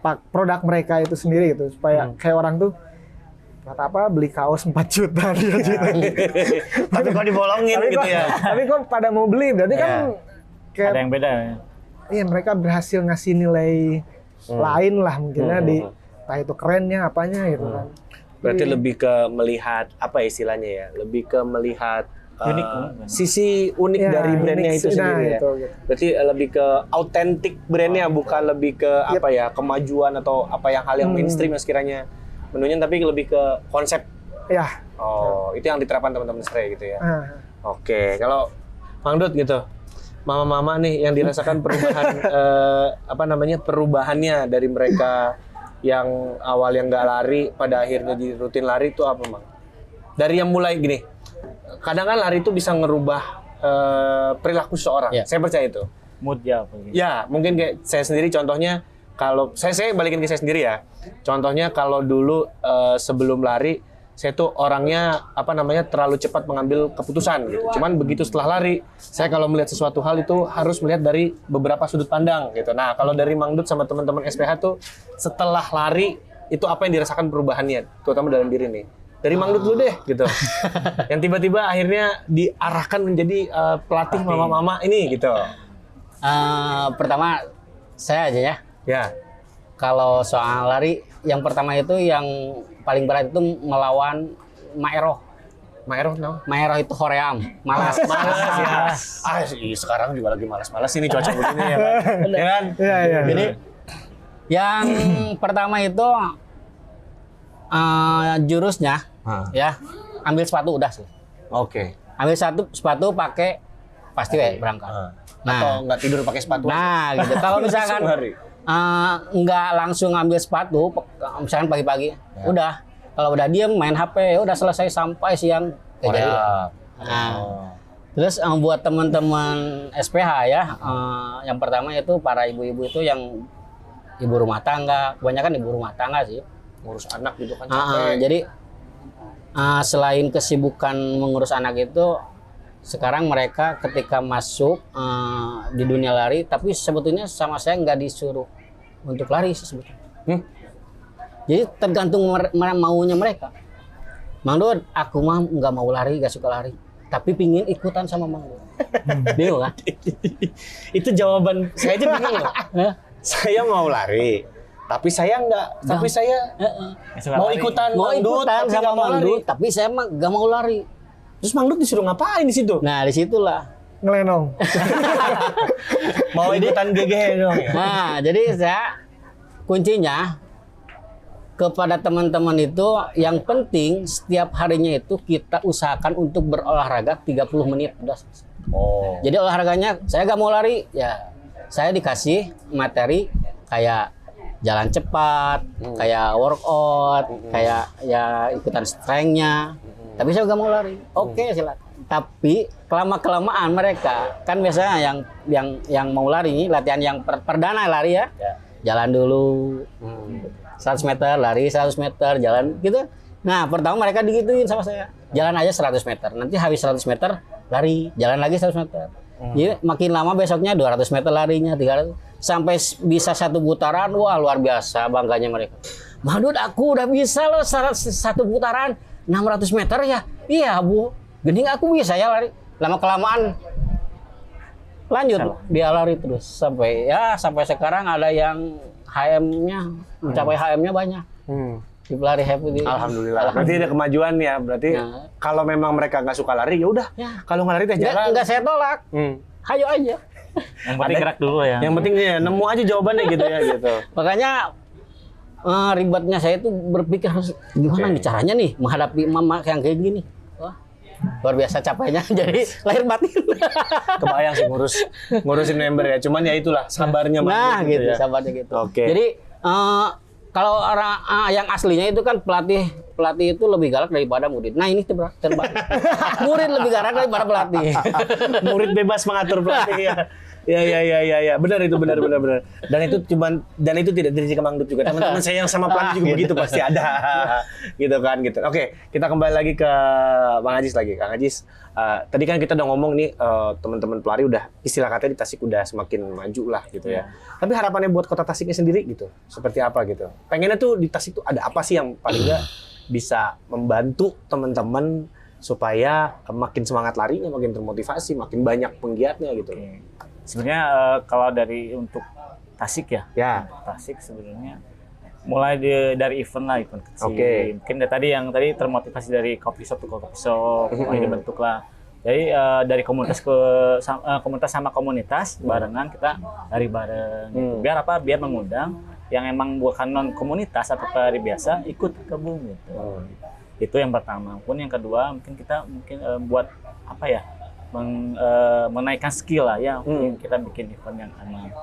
produk mereka itu sendiri gitu supaya kayak orang tuh kata apa beli kaos 4 juta dia juta. Tapi kok dibolongin gitu ya. Tapi kok pada mau beli berarti kan kayak ada yang beda ya. iya mereka berhasil ngasih nilai lain lah mungkinnya di entah itu kerennya apanya gitu kan. Berarti lebih ke melihat apa istilahnya ya? Lebih ke melihat Unik. sisi unik Ya, dari brandnya unik itu sih. sendiri Nah, ya. itu. Berarti lebih ke autentik brandnya, bukan lebih ke apa ya, kemajuan atau apa yang hal yang mainstream yang sekiranya menunya, tapi lebih ke konsep. Ya. Oh, itu yang diterapkan teman-teman Stray gitu ya. Ah. Oke, kalau Mang Dut gitu, mama-mama nih yang dirasakan perubahan perubahannya dari mereka yang awal yang nggak lari pada akhirnya jadi rutin lari itu apa, Mang? Dari yang mulai gini, kadang kan lari itu bisa ngerubah perilaku seseorang. Iya. Saya percaya itu. Mood ya apa gitu. Ya, mungkin kayak saya sendiri contohnya, kalau saya balikin ke saya sendiri ya. Contohnya kalau dulu sebelum lari saya tuh orangnya terlalu cepat mengambil keputusan gitu. Cuman begitu setelah lari, saya kalau melihat sesuatu hal itu harus melihat dari beberapa sudut pandang gitu. Nah, kalau dari Mang Dut sama teman-teman SPH tuh setelah lari itu apa yang dirasakan perubahannya, terutama dalam diri nih. Dari Mang Dut dulu deh gitu. Yang tiba-tiba akhirnya diarahkan menjadi pelatih mama-mama ini gitu. Pertama saya aja ya. Ya. Kalau soal lari, yang pertama itu yang paling berat itu melawan Maeroh. Maeroh no? Maeroh itu hoream, malas. ya. Sekarang juga lagi malas-malas ini cuaca begini ya kan. Ya kan? Iya. Jadi yang pertama itu jurusnya ya, ambil sepatu udah sih. Oke. Ambil sepatu pakai pasti berangkat. Atau nggak tidur pakai sepatu? Nah, gitu. Kalau misalkan Langsung lari. nggak langsung ambil sepatu, misalkan pagi-pagi, udah. Kalau udah diem main HP, udah selesai sampai siang. Kayak gitu. Nah, terus buat teman-teman SPH ya, yang pertama itu para ibu-ibu itu yang ibu rumah tangga, kebanyakan ibu rumah tangga sih. Ngurus anak gitu kan capek. Jadi selain kesibukan mengurus anak itu, sekarang mereka ketika masuk di dunia lari, tapi sebetulnya sama saya nggak disuruh untuk lari sih sebetulnya. Jadi tergantung maunya mereka. Mang Dut, aku mah nggak mau lari, nggak suka lari, tapi pingin ikutan sama Mang Dut. Bingung kan? Itu jawaban saya aja bingung loh. Saya mau lari, tapi saya nggak. Tapi saya mau ikutan Mau Mang Dut, ikutan tapi sama nggak mau Mang lari. Dut, tapi saya mah nggak mau lari. Terus Mang Dut disuruh ngapain di situ? Nah, disitulah. Ngelenong. Mau ikutan GG dong ya? Nah, jadi saya kuncinya kepada teman-teman itu, yang penting setiap harinya itu kita usahakan untuk berolahraga 30 menit udah selesai. Oh. Jadi olahraganya saya gak mau lari, ya saya dikasih materi kayak jalan cepat, kayak workout, kayak ya ikutan strength-nya. Tapi saya gak mau lari. Oke, silakan. Tapi kelamaan mereka kan biasanya yang mau lari, latihan yang perdana lari ya. Jalan dulu. 100 meter lari, 100 meter jalan gitu. Nah, pertama mereka digituin sama saya. Jalan aja 100 meter. Nanti habis 100 meter lari, jalan lagi 100 meter. Jadi makin lama besoknya 200 meter larinya, 300 sampai bisa 1 putaran. Wah, luar biasa bangganya mereka. Mang Dut, aku udah bisa loh 1 putaran 600 meter ya. Iya, Bu. Gening aku bisa ya lari. Lama-kelamaan lanjut dia lari terus sampai sekarang ada yang HM-nya mencapai HM-nya banyak. Di lari happy. Alhamdulillah. Berarti ada kemajuan ya. Berarti kalau memang mereka nggak suka lari ya udah. Kalau nggak lari teh jalan. Nggak saya tolak. Hayo aja. Yang penting gerak dulu ya. Yang penting ya nemu aja jawabannya gitu ya gitu. Makanya ribetnya saya itu berpikir gimana nih caranya nih menghadapi mama yang kayak gini. Wah, luar biasa capeknya jadi lahir batin. Kebayang sih ngurusin member ya. Cuman ya itulah sabarnya. Nah gitu ya. sabarnya gitu. Oke. Jadi kalau orang yang aslinya itu kan pelatih itu lebih galak daripada murid. Nah ini terbalik. Murid lebih galak daripada pelatih. Murid bebas mengatur pelatih ya. Ya. Benar itu benar. Dan itu tidak terjadi ke Mang Dut juga. Teman-teman saya yang sama pelatih juga begitu pasti ada. Gitu kan gitu. Oke, kita kembali lagi ke Bang Ajis lagi. Kang Ajis, tadi kan kita udah ngomong nih teman-teman pelari udah istilah katanya di Tasik udah semakin maju lah gitu ya. Tapi harapannya buat Kota Tasiknya sendiri gitu. Seperti apa gitu. Pengennya tuh di Tasik tuh ada apa sih yang paling nggak bisa membantu teman-teman supaya makin semangat larinya, makin termotivasi, makin banyak penggiatnya gitu. Sebenarnya kalau dari untuk Tasik ya, Tasik sebenarnya mulai dari event kecil. Mungkin tadi termotivasi dari coffee shop ke coffee shop, mulai dibentuk lah. Jadi dari komunitas ke komunitas sama komunitas barengan kita lari bareng. Gitu. Biar apa? Biar mengundang yang emang bukan non komunitas atau pelari biasa ikut gabung gitu. Itu yang pertama. Pun yang kedua mungkin kita buat apa ya? Menaikkan skill lah ya. Mungkin kita bikin event yang emang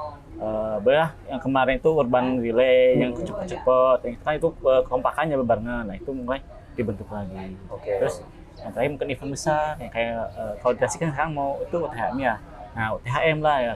yang kemarin itu urban relay yang cepet-cepet, yang kan itu kekompakannya barengan. Nah itu mulai dibentuk lagi. Terus yang terakhir mungkin event besar, yang kayak kalau di Tasik kan sekarang mau itu UTHM ya. Nah UTHM lah ya.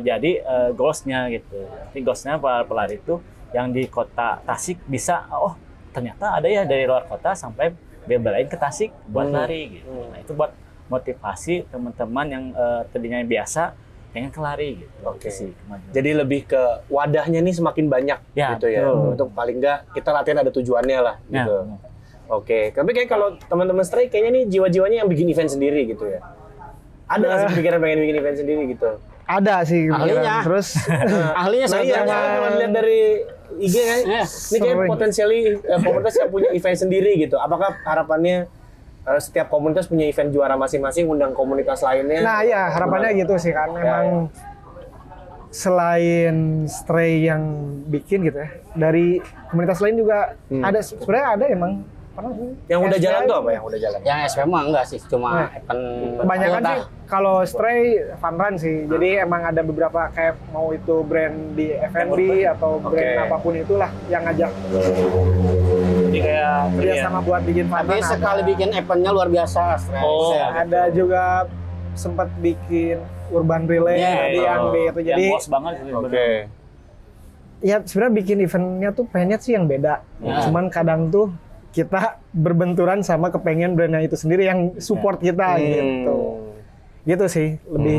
Jadi goals-nya gitu. Jadi goals-nya para pelari itu yang di kota Tasik bisa, oh ternyata ada ya dari luar kota sampai belain ke Tasik buat lari gitu. Nah itu buat motivasi teman-teman yang tadinya biasa pengen ke lari gitu. Sih, jadi lebih ke wadahnya nih semakin banyak gitu ya. Untuk paling nggak kita latihan ada tujuannya lah gitu. Oke, tapi kayak kalau teman-teman Stray kayaknya nih jiwa-jiwanya yang bikin event sendiri gitu ya. Ada nggak sih pikiran pengen bikin event sendiri gitu? Ada sih Ahlinya. Terus Ahlinya Nah iya, kalau lihat dari IG kan, ini kayak potensiali komunitas yang punya event sendiri gitu. Apakah harapannya setiap komunitas punya event juara masing-masing, undang komunitas lainnya? Nah iya, harapannya gitu sih kan. Memang selain Stray yang bikin gitu ya, dari komunitas lain juga ada, sebenarnya ada emang. Yang udah jalan tuh apa yang udah jalan? Yang SP mah enggak sih, cuma event Kebanyakan sih kalau Stray fun run sih. Jadi emang ada beberapa kayak mau itu brand di F&B atau brand apapun itulah yang ngajak. Jadi kayak Dia sama buat bikin fun Tapi run. sekali bikin eventnya luar biasa. Ada juga sempat bikin urban relay tadi yang di itu. Jadi yang bos banget gitu. ya sebenarnya bikin eventnya tuh pengennya sih yang beda. Cuman kadang tuh kita berbenturan sama kepengen brandnya itu sendiri yang support kita gitu sih. Lebih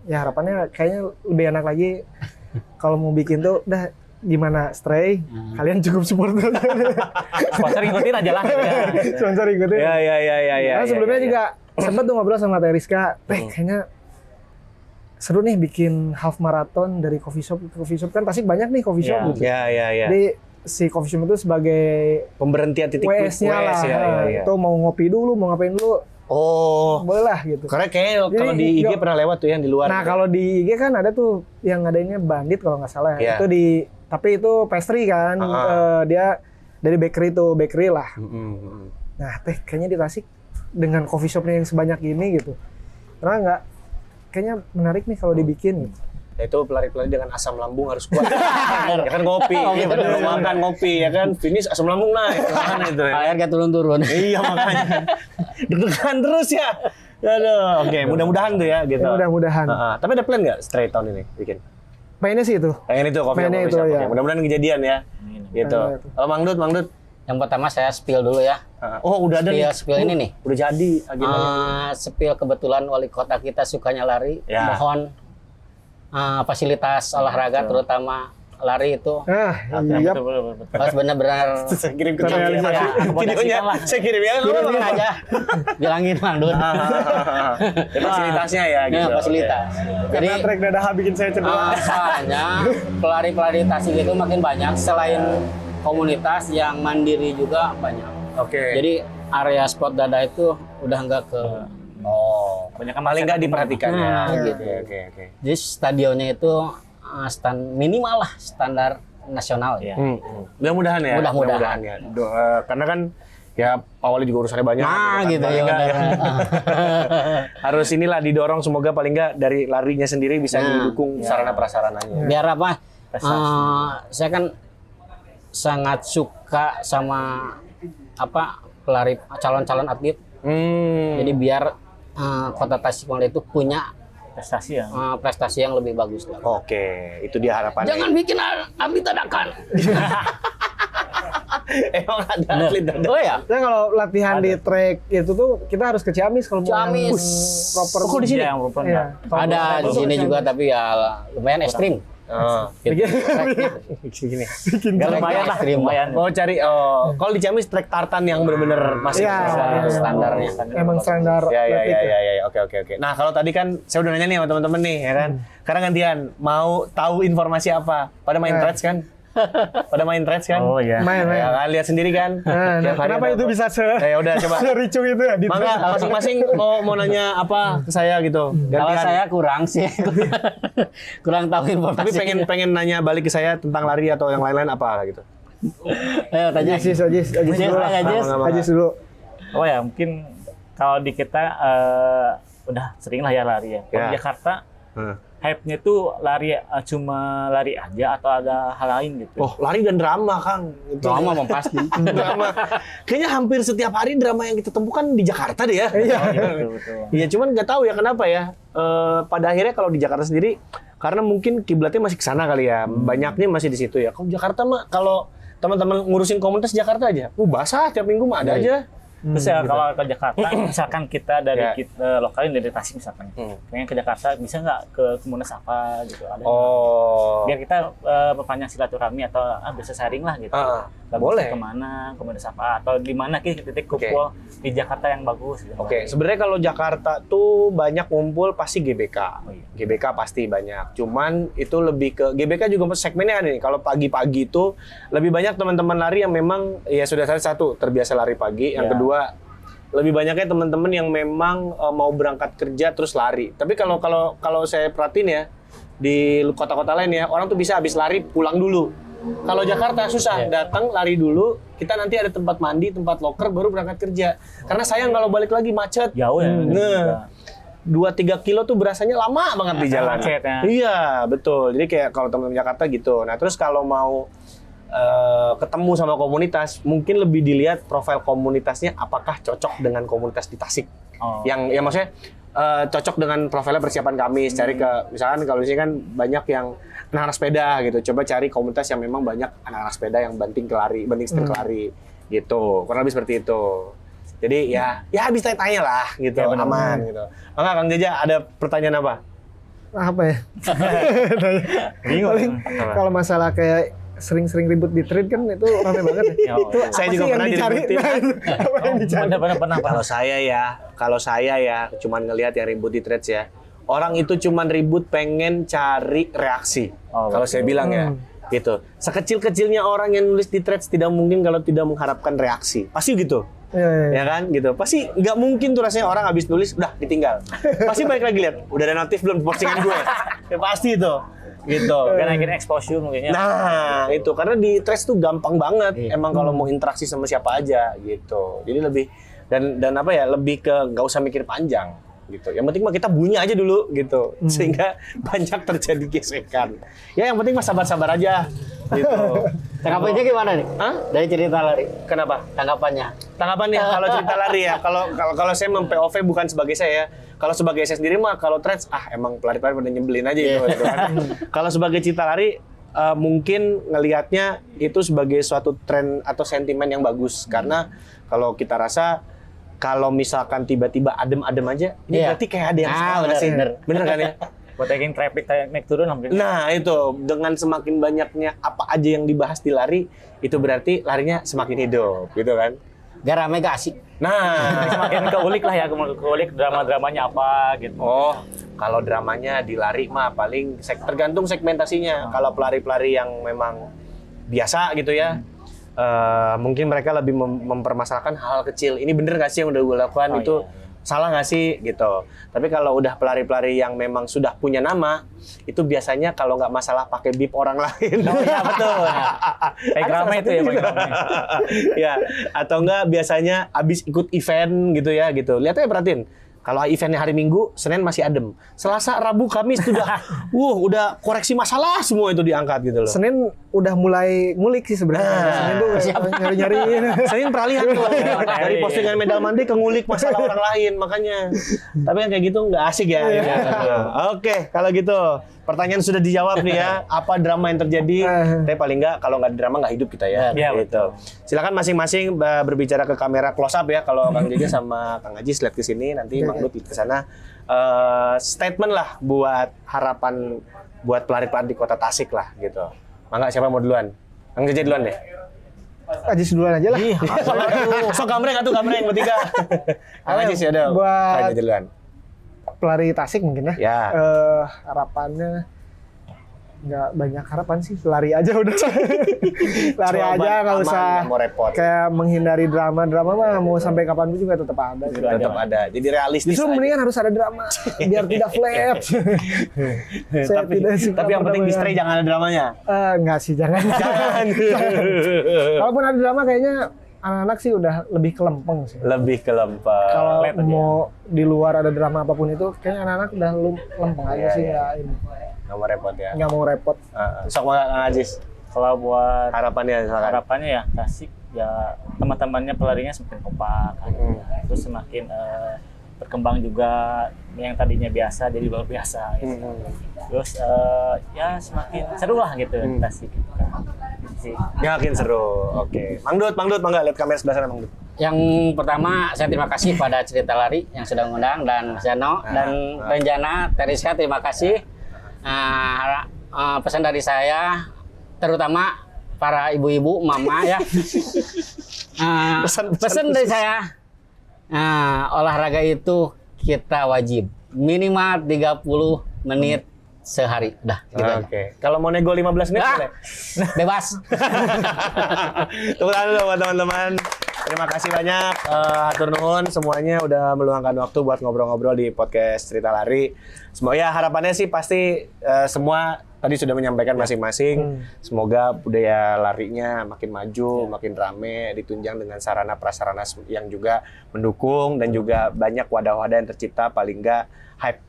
ya harapannya kayaknya lebih enak lagi kalau mau bikin tuh udah gimana Stray kalian cukup support Sponsor ikutin aja lah. sponsor ikutin ya. Karena sebelumnya juga sempat tuh ngobrol sama Teh Rizka, kayaknya seru nih bikin half marathon dari coffee shop ke coffee shop, kan Tasik banyak nih coffee shop gitu. Ya. Jadi si coffee shop itu sebagai Pemberhentian titik WS-nya lah. Itu mau ngopi dulu, mau ngapain dulu. Boleh lah gitu. Karena kayaknya kalau di IG pernah lewat tuh yang di luar. Nah, kalau di IG kan ada tuh yang ngadainnya Bandit kalau nggak salah ya. Itu tapi itu pastry kan. Dia dari bakery lah. Nah, kayaknya di Tasik dengan coffee shopnya yang sebanyak ini gitu. Karena kayaknya menarik nih kalau dibikin gitu. Itu pelari-pelari dengan asam lambung harus kuat. Ya kan ngopi, belum makan ngopi ya kan, finish asam lambung naik. Kan itu. Air gak turun-turun. Iya makanya. Deg-degan terus ya. Aduh, oke, mudah-mudahan tuh ya gitu. Mudah-mudahan. Tapi ada plan nggak Stray tahun ini bikin? Pengennya sih itu. Pengen itu coffee itu ya. Mudah-mudahan kejadian ya. Gitu. Kalau Mang Dut. Yang pertama saya spill dulu ya. Oh, udah ada nih. Spill ini nih. Udah jadi agendanya. Spill kebetulan wali kota kita sukanya lari. Mohon fasilitas olahraga terutama lari itu Iya. harus benar-benar Saya kirim ke Videonya saya kirim ya. kirim aja. Bilangin Mang Dut. Fasilitasnya ya gitu. Fasilitas. Jadi Trek dadaha bikin saya cedera. soalnya pelari-pelari Tasik itu makin banyak, selain komunitas yang mandiri juga banyak. Jadi area spot dada itu udah nggak ke banyak paling nggak diperhatikan ya. Gitu. Oke. Jadi stadionnya itu minimal lah standar nasional ya. Mudah-mudahan ya. Mudah-mudahan. Ya. Karena kan ya Pak Wali juga urusannya banyak. Gitu ya. Harus inilah didorong, semoga paling nggak dari larinya sendiri bisa didukung sarana prasarananya. Biar apa? Saya kan sangat suka sama pelari calon-calon atlet. Jadi biar Kota Tasikmalaya itu punya prestasi yang lebih bagus lah. Oke, itu dia harapannya. Jangan bikin atlet dadakan. Emang ada atlet dadakan. Oh ya. Nah, kalau latihan di trek itu tuh kita harus ke Ciamis kalau mau yang Ciamis. proper. Kok di sini? Iya. Ada di sini juga tapi ya lumayan ekstrim. Gini. Nggak lumayan lah, lumayan. Mau cari kalau di Ciamis trek tartan yang benar-benar masih Standarnya. Emang standar. Ya. Oke. Nah, kalau tadi kan saya udah nanya nih sama teman-teman nih, ya kan. Sekarang gantian, mau tahu informasi apa? Pada main threads kan? Pada main threads kan? Oh iya. Main. Ya kan, lihat sendiri kan. Nah, Tiap hari kenapa ada itu apa. bisa Ya udah coba. sericu itu ya? Mangga masing-masing mau nanya apa ke saya gitu. Kalau Gantian. saya kurang sih, kurang tahu informasi. Tapi pengen nanya balik ke saya tentang lari atau yang lain-lain apa gitu. Ayo tanya. Ajis Ajis, dulu. Ajis. Ajis dulu. Oh ya, mungkin kalau di kita udah sering lah ya lari ya. Kalau Ya. di Jakarta hype-nya tuh lari cuma lari aja atau ada hal lain gitu. Oh, lari dan drama, Kang. Itu Drama mah pasti. drama. Kayaknya hampir setiap hari drama yang kita temukan di Jakarta deh ya. Iya. Oh, iya, betul. Iya, cuman nggak tahu ya kenapa ya. Pada akhirnya kalau di Jakarta sendiri, karena mungkin kiblatnya masih ke sana kali ya. Banyaknya masih di situ ya. Kalau Jakarta mah, kalau teman-teman ngurusin komunitas Jakarta aja, basah tiap minggu mah ada aja. Terus ya kalau ke Jakarta, misalkan kita dari Ya. lokalin dari Tasik misalkan, pengen ke Jakarta bisa nggak ke komunitas apa gitu? Ada nggak? Oh. Biar kita perpanjang silaturahmi atau bisa sharing lah gitu. Bagusnya boleh. kemana, komunitas apa, atau di mana titik kumpul di Jakarta yang bagus gitu. Oke, sebenarnya kalau Jakarta tuh banyak ngumpul pasti GBK. Oh, iya. GBK pasti banyak. Cuman itu lebih ke GBK juga segmennya ada nih. Kalau pagi-pagi itu lebih banyak teman-teman lari yang memang ya sudah satu terbiasa lari pagi. Yang Ya. kedua lebih banyaknya teman-teman yang memang mau berangkat kerja terus lari. Tapi kalau saya perhatiin ya di kota-kota lain ya orang tuh bisa habis lari pulang dulu. Kalau Jakarta susah, datang lari dulu, kita nanti ada tempat mandi, tempat loker, baru berangkat kerja. Karena sayang kalau balik lagi macet. Jauh ya. Nah, 2-3 kilo tuh berasanya lama banget di jalan. Macetnya. Iya, betul. Jadi kayak kalau teman-teman Jakarta gitu. Nah, terus kalau mau ketemu sama komunitas, mungkin lebih dilihat profil komunitasnya apakah cocok dengan komunitas di Tasik. Oh. Yang ya maksudnya cocok dengan profilnya persiapan kami. Cari ke misalkan kalau di sini kan banyak yang anak-anak sepeda gitu. Coba cari komunitas yang memang banyak anak-anak sepeda yang banting setir ke lari gitu. Kurang lebih seperti itu. Jadi ya habis tanya lah gitu, Ya, benar. aman gitu. Maka Kang Jaja ada pertanyaan apa? Apa ya? Bingung. Paling kalau masalah kayak sering-sering ribut di trade kan itu rame banget ya. Oh, Itu iya. Saya apa juga sih yang pernah dicari? diributin. Nah, itu apa yang dicari? Pernah. Kalau saya ya, cuman ngelihat yang ribut di threads ya. Orang itu cuman ribut pengen cari reaksi. Oh, Kalau saya bilang ya, gitu. Sekecil-kecilnya orang yang nulis di threads tidak mungkin kalau tidak mengharapkan reaksi. Pasti gitu. Iya. Ya kan gitu. Pasti nggak mungkin tuh rasanya orang habis nulis udah ditinggal. Pasti balik lagi lihat, udah ada notif belum di postingan gue. Ya pasti itu. Gitu. Kan naikin exposure mungkinnya. Nah, itu karena di threads tuh gampang banget. Emang kalau mau interaksi sama siapa aja gitu. Jadi lebih dan apa ya, lebih ke nggak usah mikir panjang gitu. Yang penting mah kita bunyi aja dulu gitu. Sehingga banyak terjadi gesekan. Ya yang penting mah sabar-sabar aja gitu. Tanggapannya gimana nih? Hah? Dari cerita lari. Kenapa? Tanggapannya. Tanggapannya kalau cerita lari ya, kalau saya mem-POV bukan sebagai saya. Kalau sebagai saya sendiri mah kalau threads emang pelari-pelari pada nyebelin aja gitu kan. Kalau sebagai cerita lari mungkin ngelihatnya itu sebagai suatu tren atau sentimen yang bagus karena kalau kita rasa kalau misalkan tiba-tiba adem-adem aja ini Iya. berarti kayak ada yang salah nggak sih? Bener kan ya? Buat taking traffic naik turun mungkin. Nah itu dengan semakin banyaknya apa aja yang dibahas di lari itu berarti larinya semakin hidup gitu kan? Gak rame gak asik. Nah Semakin keulik lah ya, keulik drama-dramanya apa gitu. oh, kalau dramanya di lari mah paling tergantung segmentasinya. Kalau pelari-pelari yang memang biasa gitu ya, mungkin mereka lebih mempermasalahkan hal kecil. Ini bener nggak sih yang udah gue lakukan? Oh, Itu iya. salah nggak sih gitu. Tapi kalau udah pelari-pelari yang memang sudah punya nama, itu biasanya kalau nggak masalah pakai bip orang lain. Oh iya betul. Kayak drama itu ya Bang. Ya, atau enggak biasanya abis ikut event gitu ya gitu. Lihat aja perhatiin. Kalau eventnya hari Minggu, Senin masih adem. Selasa, Rabu, Kamis udah koreksi masalah semua itu diangkat gitu loh. Senin udah mulai ngulik sih sebenarnya. Senin tuh nyari-nyari. Senin peralihan tuh dari postingan medal mandi ke ngulik masalah orang lain makanya. Tapi yang kayak gitu nggak asik ya. Oke, kalau gitu pertanyaan sudah dijawab nih ya. Apa drama yang terjadi? Tapi paling nggak kalau nggak ada drama nggak hidup kita ya. Iya, Gitu. Silakan masing-masing berbicara ke kamera close up ya. Kalau Kang Jaja sama Kang Ajis lihat ke sini, nanti Mang Dut ke sana. Statement lah buat harapan buat pelari-pelari di Kota Tasik lah gitu. Mangga siapa mau duluan? Kang Jaja duluan deh. Ajis duluan aja lah. So gambreng gambreng bertiga. Kang Ajis ya udah. Buat- Kang Jaja duluan. Pelari Tasik mungkin ya. Ya. Harapannya nggak banyak harapan sih, lari aja udah. Lari Cuma aja, nggak aman, usah nggak mau repot. kayak menghindari drama mah mau sampai kapanpun juga tetap ada. Tetap ada. Jadi realistis. Justru aja. mendingan harus ada drama biar tidak flat. Saya tidak suka Tapi yang penting di perdamaian. stray jangan ada dramanya. Enggak sih, jangan. Jangan. Kalaupun ada drama kayaknya anak-anak sih udah lebih kelempeng sih. Lebih ke lempeng. Kalau Flat aja. mau di luar ada drama apapun itu, kayaknya anak-anak udah lempeng aja Iya, sih, iya. nggak Nggak mau repot ya. nggak mau repot. Sok mau Kang Ajis. Kalau buat Harapannya silakan. harapannya ya Tasik ya teman-temannya pelarinya semakin kompak kan. Terus semakin berkembang juga, yang tadinya biasa jadi luar biasa gitu. Terus ya semakin seru lah gitu Tasik gitu kan. Sih. Yakin seru. Oke. Mang Dut, mangga lihat kamera sebelah sana Mang Dut. Yang pertama saya terima kasih pada Cerita Lari yang sudah mengundang, dan Mas Jano dan Renjana, Teriska, terima kasih. Pesan dari saya terutama para ibu-ibu, mama ya. Pesan dari saya, olahraga itu kita wajib minimal 30 menit sehari. Udah gitu aja. Oke. Kalau mau nego 15 menit boleh. Bebas. Tepuk tangan dulu buat teman-teman. Terima kasih banyak, hatur nuhun semuanya udah meluangkan waktu buat ngobrol-ngobrol di podcast Cerita Lari. Semoga ya harapannya sih pasti semua tadi sudah menyampaikan masing-masing. Semoga budaya larinya makin maju, makin rame, ditunjang dengan sarana prasarana yang juga mendukung, dan juga banyak wadah-wadah yang tercipta, paling nggak hype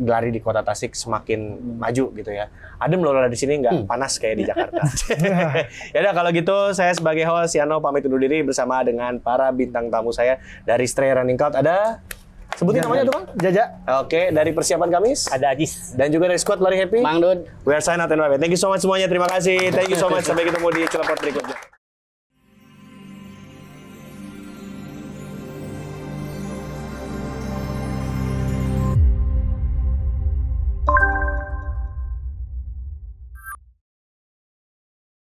lari di kota Tasik semakin maju gitu ya. Adem loh di sini, nggak panas kayak di Jakarta. Ya udah kalau gitu saya sebagai host Yano pamit undur diri bersama dengan para bintang tamu saya dari Stray Running Cloud. Ada sebutin namanya tuh Bang? Jaja. Oke, dari persiapan Kamis Ada Ajis. dan juga dari squad Lari Happy. Mang Dud. We are sign out and bye. Thank you so much semuanya. Terima kasih. Thank you so much. Sampai ketemu di Cilepot berikutnya.